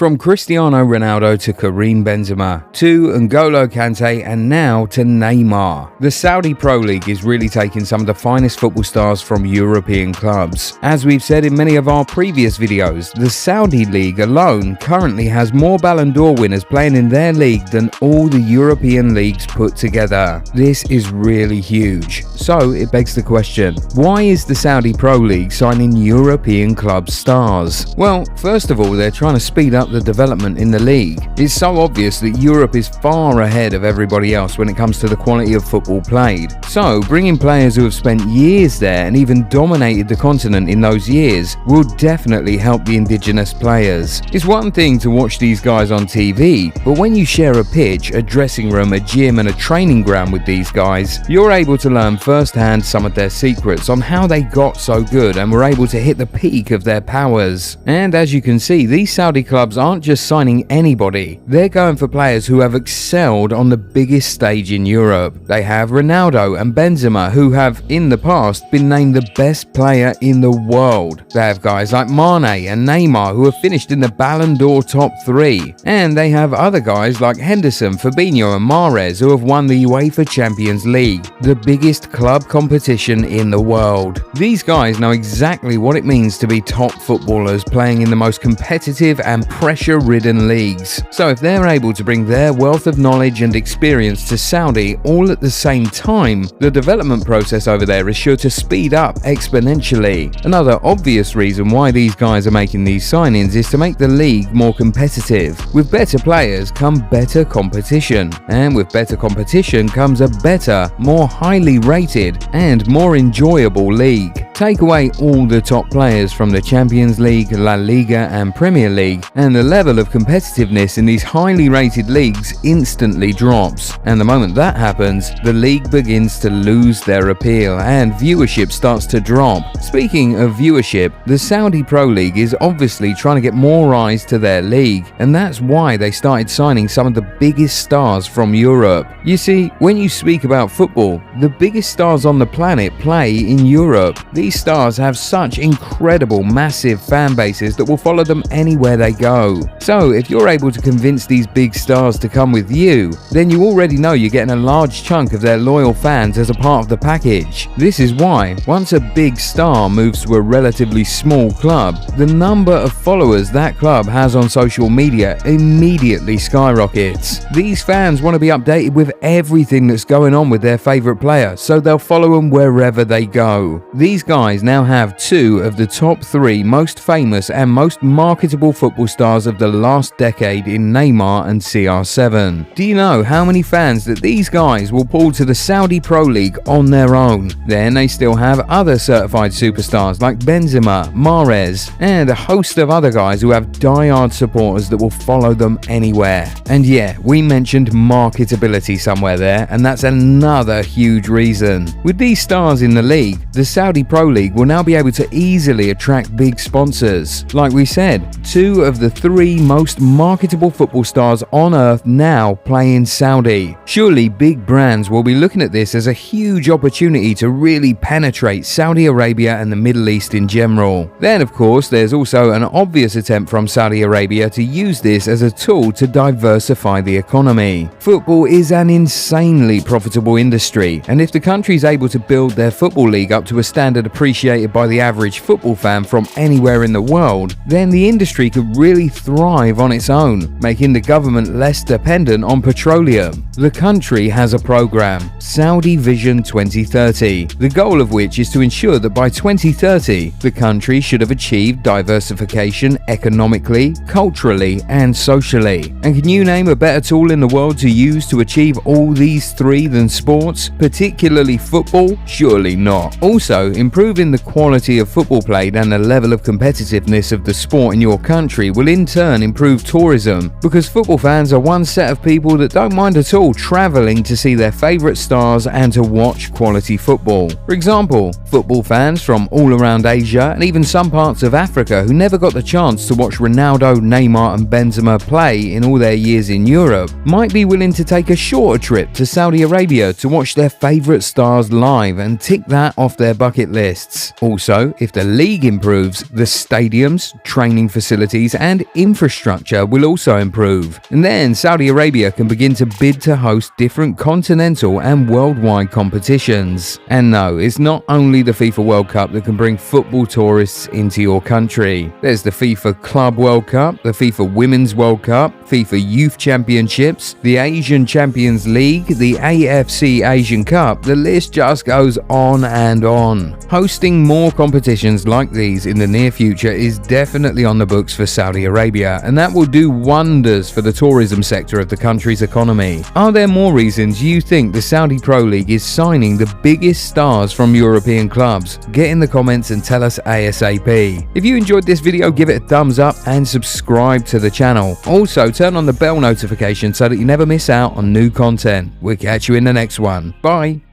From Cristiano Ronaldo to Karim Benzema, to N'Golo Kante and now to Neymar. The Saudi Pro League is really taking some of the finest football stars from European clubs. As we've said in many of our previous videos, the Saudi League alone currently has more Ballon d'Or winners playing in their league than all the European leagues put together. This is really huge. So it begs the question, why is the Saudi Pro League signing European club stars? Well, first of all, they're trying to speed up the development in the league. It's so obvious that Europe is far ahead of everybody else when it comes to the quality of football played. So bringing players who have spent years there and even dominated the continent in those years will definitely help the indigenous players. It's one thing to watch these guys on TV, but when you share a pitch, a dressing room, a gym and a training ground with these guys, you're able to learn firsthand some of their secrets on how they got so good and were able to hit the peak of their powers. And as you can see, these Saudi clubs aren't just signing anybody, they're going for players who have excelled on the biggest stage in Europe. They have Ronaldo and Benzema, who have in the past been named the best player in the world. They have guys like Mane and Neymar who have finished in the Ballon d'Or top 3. And they have other guys like Henderson, Fabinho and Mahrez who have won the UEFA Champions League, the biggest club competition in the world. These guys know exactly what it means to be top footballers playing in the most competitive and pressure-ridden leagues. So if they're able to bring their wealth of knowledge and experience to Saudi all at the same time, the development process over there is sure to speed up exponentially. Another obvious reason why these guys are making these signings is to make the league more competitive. With better players come better competition, and with better competition comes a better, more highly rated and more enjoyable league. Take away all the top players from the Champions League, La Liga and Premier League, and the level of competitiveness in these highly rated leagues instantly drops. And the moment that happens, the league begins to lose their appeal and viewership starts to drop. Speaking of viewership, the Saudi Pro League is obviously trying to get more eyes to their league, and that's why they started signing some of the biggest stars from Europe. You see, when you speak about football, the biggest stars on the planet play in Europe. These stars have such incredible, massive fan bases that will follow them anywhere they go. So if you're able to convince these big stars to come with you, then you already know you're getting a large chunk of their loyal fans as a part of the package. This is why, once a big star moves to a relatively small club, the number of followers that club has on social media immediately skyrockets. These fans want to be updated with everything that's going on with their favourite player, so they'll follow them wherever they go. These guys now have 2 of the top 3 most famous and most marketable football stars of the last decade in Neymar and CR7. Do you know how many fans that these guys will pull to the Saudi Pro League on their own? Then they still have other certified superstars like Benzema, Mahrez, and a host of other guys who have die-hard supporters that will follow them anywhere. And yeah, we mentioned marketability somewhere there, and that's another huge reason. With these stars in the league, the Saudi Pro League will now be able to easily attract big sponsors. Like we said, 2 of the 3 most marketable football stars on earth now play in Saudi. Surely big brands will be looking at this as a huge opportunity to really penetrate Saudi Arabia and the Middle East in general. Then of course there's also an obvious attempt from Saudi Arabia to use this as a tool to diversify the economy. Football is an insanely profitable industry, and if the country is able to build their football league up to a standard appreciated by the average football fan from anywhere in the world, then the industry could really thrive on its own, making the government less dependent on petroleum. The country has a program, Saudi Vision 2030, the goal of which is to ensure that by 2030, the country should have achieved diversification economically, culturally, and socially. And can you name a better tool in the world to use to achieve all these 3 than sports, particularly football? Surely not. Also, improving the quality of football played and the level of competitiveness of the sport in your country will in turn improve tourism, because football fans are one set of people that don't mind at all travelling to see their favourite stars and to watch quality football. For example, football fans from all around Asia and even some parts of Africa who never got the chance to watch Ronaldo, Neymar and Benzema play in all their years in Europe might be willing to take a shorter trip to Saudi Arabia to watch their favourite stars live and tick that off their bucket lists. Also, if the league improves, the stadiums, training facilities and infrastructure will also improve. And then Saudi Arabia can begin to bid to host different continental and worldwide competitions. And no, it's not only the FIFA World Cup that can bring football tourists into your country. There's the FIFA Club World Cup, the FIFA Women's World Cup, FIFA Youth Championships, the Asian Champions League, the AFC Asian Cup. The list just goes on and on. Hosting more competitions like these in the near future is definitely on the books for Saudi Arabia, and that will do wonders for the tourism sector of the country's economy. Are there more reasons you think the Saudi Pro League is signing the biggest stars from European clubs? Get in the comments and tell us ASAP. If you enjoyed this video, give it a thumbs up and subscribe to the channel. Also, turn on the bell notification so that you never miss out on new content. We'll catch you in the next one. Bye.